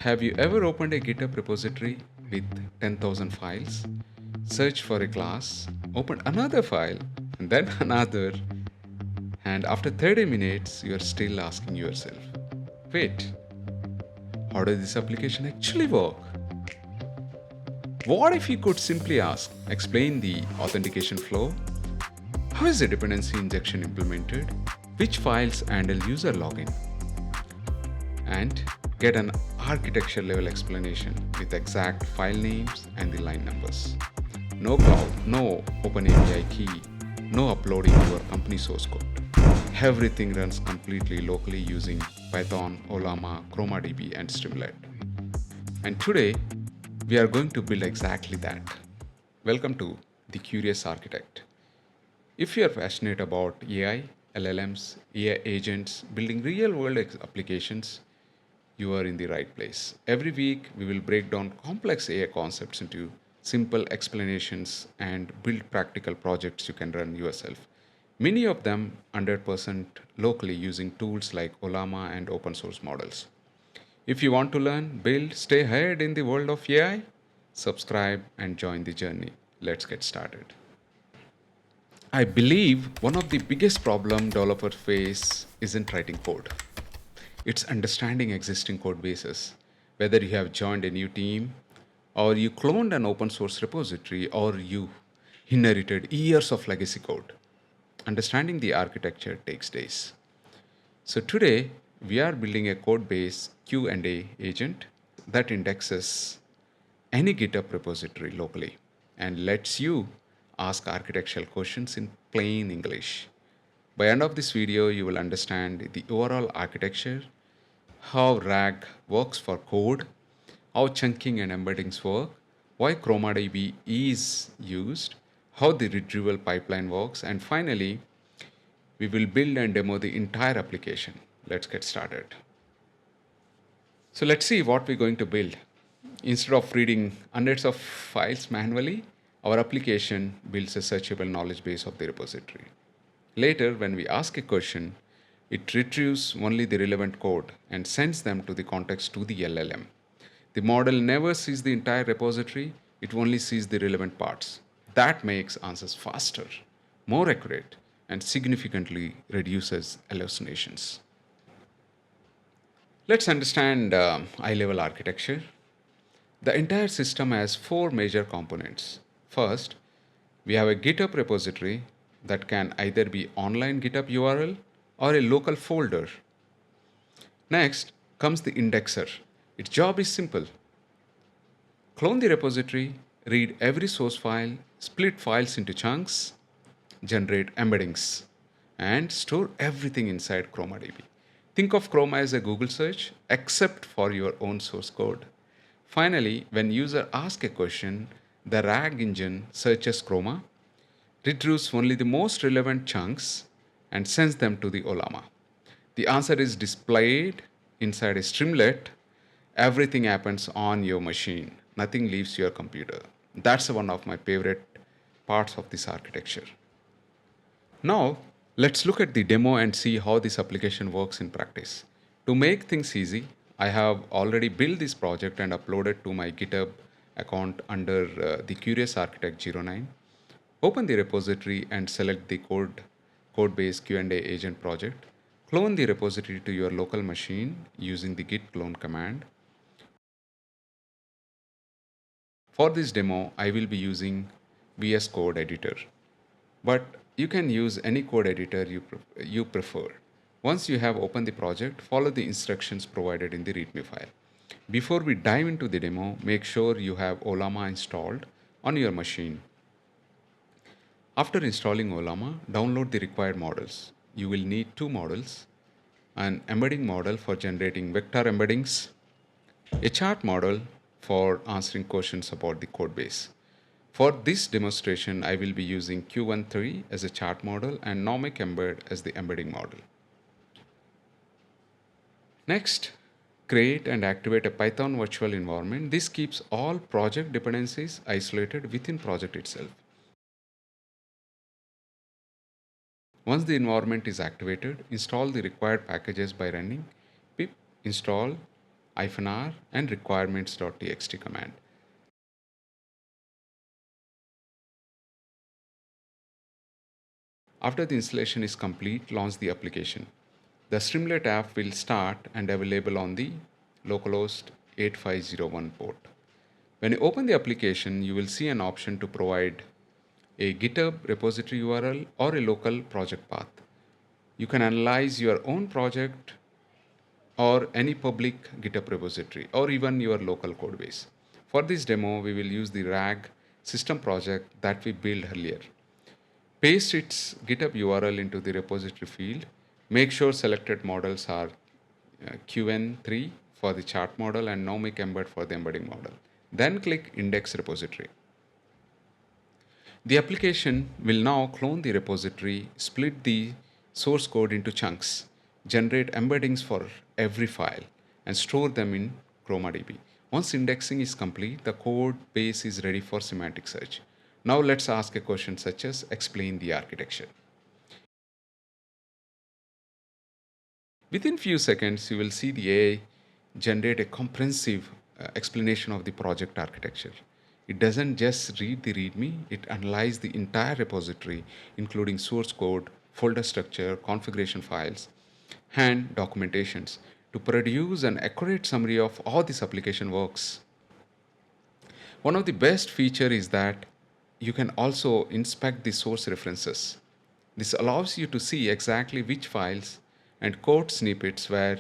Have you ever opened a GitHub repository with 10,000 files, searched for a class, opened another file, and then another, and after 30 minutes, you are still asking yourself, wait, how does this application actually work? What if you could simply ask, explain the authentication flow? How is the dependency injection implemented? Which files handle user login? And get an architecture level explanation with exact file names and the line numbers. No cloud, no OpenAI key, no uploading your company source code. Everything runs completely locally using Python, Ollama, ChromaDB, and Streamlit. And today, we are going to build exactly that. Welcome to The Curious Architect. If you are passionate about AI, LLMs, AI agents, building real world applications, you are in the right place. Every week, we will break down complex AI concepts into simple explanations and build practical projects you can run yourself. Many of them 100% locally using tools like Ollama and open source models. If you want to learn, build, stay ahead in the world of AI, subscribe and join the journey. Let's get started. I believe one of the biggest problem developers face isn't writing code. It's understanding existing code bases. Whether you have joined a new team, or you cloned an open source repository, or you inherited years of legacy code. Understanding the architecture takes days. So today we are building a Codebase Q&A agent that indexes any GitHub repository locally and lets you ask architectural questions in plain English. By end of this video, you will understand the overall architecture, how RAG works for code, how chunking and embeddings work, why ChromaDB is used, how the retrieval pipeline works, and finally, we will build and demo the entire application. Let's get started. So let's see what we're going to build. Instead of reading hundreds of files manually, our application builds a searchable knowledge base of the repository. Later, when we ask a question, it retrieves only the relevant code and sends them to the context to the LLM. The model never sees the entire repository, it only sees the relevant parts. That makes answers faster, more accurate, and significantly reduces hallucinations. Let's understand high level architecture. The entire system has four major components. First, we have a GitHub repository that can either be online GitHub URL or a local folder. Next comes the indexer. Its job is simple. Clone the repository, read every source file, split files into chunks, generate embeddings, and store everything inside ChromaDB. Think of Chroma as a Google search, except for your own source code. Finally, when user asks a question, the RAG engine searches Chroma, retrieves only the most relevant chunks, and sends them to the Ollama. The answer is displayed inside a streamlet. Everything happens on your machine. Nothing leaves your computer. That's one of my favorite parts of this architecture. Now, let's look at the demo and see how this application works in practice. To make things easy, I have already built this project and uploaded to my GitHub account under the Curious Architect 09. Open the repository and select the Codebase Q&A Agent project. Clone the repository to your local machine using the git clone command. For this demo, I will be using VS Code Editor, but you can use any code editor you prefer. Once you have opened the project, follow the instructions provided in the README file. Before we dive into the demo, make sure you have Ollama installed on your machine. After installing Ollama, download the required models. You will need two models: an embedding model for generating vector embeddings, a chart model for answering questions about the code base. For this demonstration, I will be using Q13 as a chart model and Nomic Embed as the embedding model. Next, create and activate a Python virtual environment. This keeps all project dependencies isolated within project itself. Once the environment is activated, install the required packages by running pip install -r and requirements.txt command. After the installation is complete, launch the application. The Streamlit app will start and available on the localhost 8501 port. When you open the application, you will see an option to provide a GitHub repository URL or a local project path. You can analyze your own project or any public GitHub repository or even your local code base. For this demo, we will use the RAG system project that we built earlier. Paste its GitHub URL into the repository field. Make sure selected models are QN3 for the chart model and nomic embed for the embedding model. Then click Index Repository. The application will now clone the repository, split the source code into chunks, generate embeddings for every file, and store them in ChromaDB. Once indexing is complete, the code base is ready for semantic search. Now let's ask a question such as explain the architecture. Within few seconds, you will see the AI generate a comprehensive explanation of the project architecture. It doesn't just read the README, it analyzes the entire repository, including source code, folder structure, configuration files, and documentations to produce an accurate summary of how this application works. One of the best features is that you can also inspect the source references. This allows you to see exactly which files and code snippets were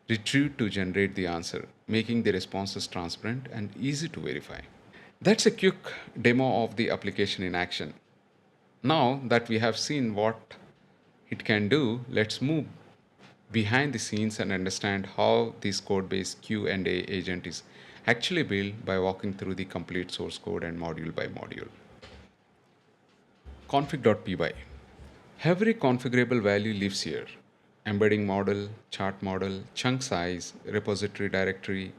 retrieved to generate the answer, making the responses transparent and easy to verify. That's a quick demo of the application in action. Now that we have seen what it can do, let's move behind the scenes and understand how this Codebase Q&A agent is actually built by walking through the complete source code and module by module. Config.py. Every configurable value lives here. Embedding model, chart model, chunk size, repository directory,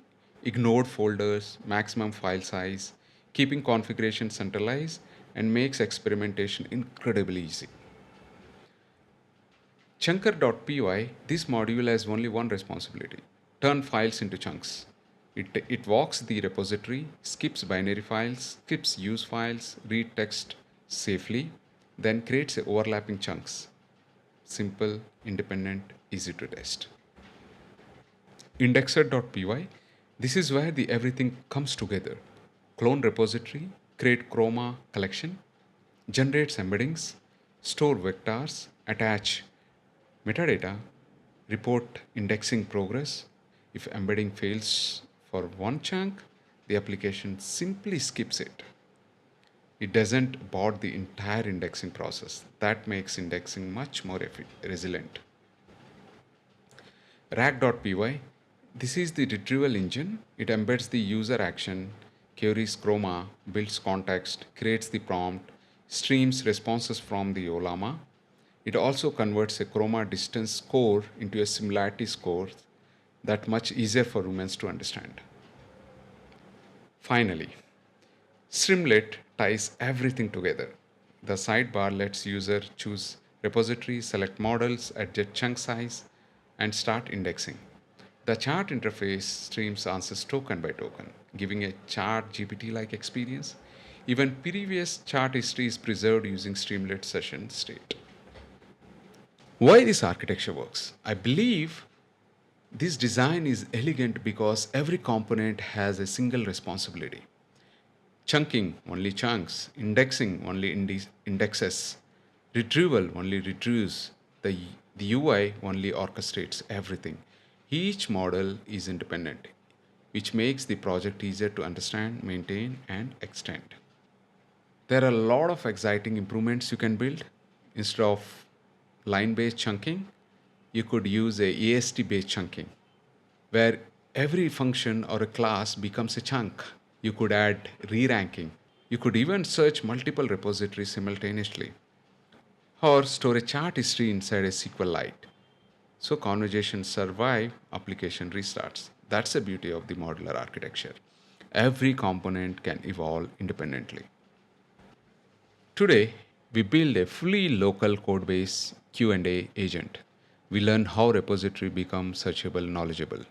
ignored folders, maximum file size, keeping configuration centralized, and makes experimentation incredibly easy. Chunker.py, this module has only one responsibility: turn files into chunks. It walks the repository, skips binary files, skips use files, read text safely, then creates overlapping chunks. Simple, independent, easy to test. Indexer.py, this is where the everything comes together. Clone repository, create chroma collection, generates embeddings, store vectors, attach metadata, report indexing progress. If embedding fails for one chunk, the application simply skips it. It doesn't abort the entire indexing process. That makes indexing much more resilient. RAG.py, this is the retrieval engine. It embeds the user action, queries chroma, builds context, creates the prompt, streams responses from the Ollama. It also converts a chroma distance score into a similarity score that's much easier for humans to understand. Finally, Streamlit ties everything together. The sidebar lets user choose repository, select models, adjust chunk size, and start indexing. The chart interface streams answers token by token, giving a chart GPT-like experience. Even previous chart history is preserved using Streamlit session state. Why this architecture works? I believe this design is elegant because every component has a single responsibility. Chunking, only chunks. Indexing, only indexes. Retrieval, only retrieves. The UI only orchestrates everything. Each model is independent, which makes the project easier to understand, maintain, and extend. There are a lot of exciting improvements you can build. Instead of line-based chunking, you could use a AST-based chunking, where every function or a class becomes a chunk. You could add reranking. You could even search multiple repositories simultaneously, or store a chart history inside a SQLite. So conversations survive, application restarts. That's the beauty of the modular architecture. Every component can evolve independently. Today, we build a fully local Codebase Q&A agent. We learn how repository becomes searchable, knowledgeable.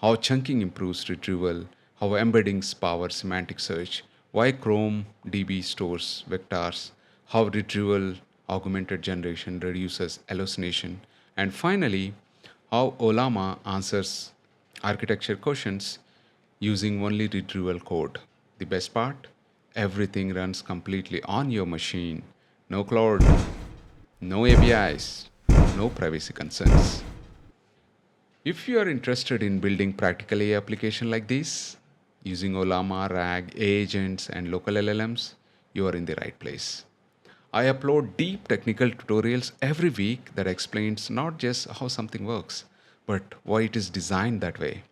how chunking improves retrieval, how embeddings power semantic search, why ChromaDB stores vectors, how retrieval augmented generation reduces hallucination, and finally, how Ollama answers architecture questions using only retrieval code. The best part? Everything runs completely on your machine. No cloud, no APIs, no privacy concerns. If you are interested in building practical AI application like this, using Ollama, RAG, agents, and local LLMs, you are in the right place. I upload deep technical tutorials every week that explains not just how something works, but why it is designed that way.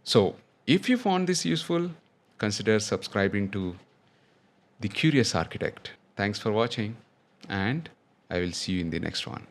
So, if you found this useful, consider subscribing to The Curious Architect. Thanks for watching, and I will see you in the next one.